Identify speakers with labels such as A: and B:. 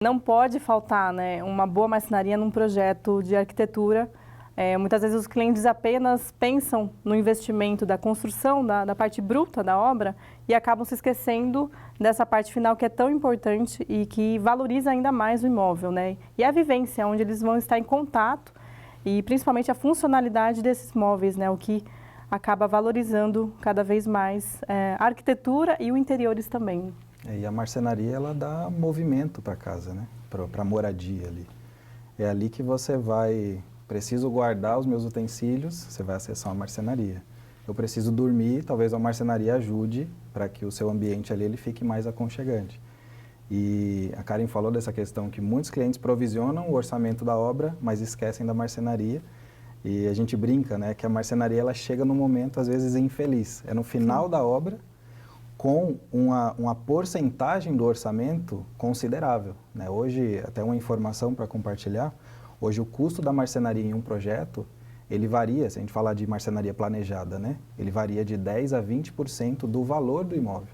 A: Não pode faltar, né, uma boa marcenaria num projeto de arquitetura. Muitas vezes os clientes apenas pensam no investimento da construção, da parte bruta da obra, e acabam se esquecendo dessa parte final que é tão importante e que valoriza ainda mais o imóvel, né? E a vivência, onde eles vão estar em contato e principalmente a funcionalidade desses móveis, né? O que acaba valorizando cada vez mais a arquitetura e o interiores também.
B: E a marcenaria, ela dá movimento para a casa, né? Para a moradia ali. É ali que você vai, preciso guardar os meus utensílios, você vai acessar uma marcenaria. Eu preciso dormir, talvez a marcenaria ajude para que o seu ambiente ali ele fique mais aconchegante. E a Karen falou dessa questão que muitos clientes provisionam o orçamento da obra, mas esquecem da marcenaria. E a gente brinca, né, que a marcenaria ela chega num momento, às vezes, infeliz. É no final
A: Sim.
B: da obra, com uma porcentagem do orçamento considerável, né? Hoje, até uma informação para compartilhar, hoje o custo da marcenaria em um projeto, ele varia, se a gente falar de marcenaria planejada, né? Ele varia de 10% a 20% do valor do imóvel.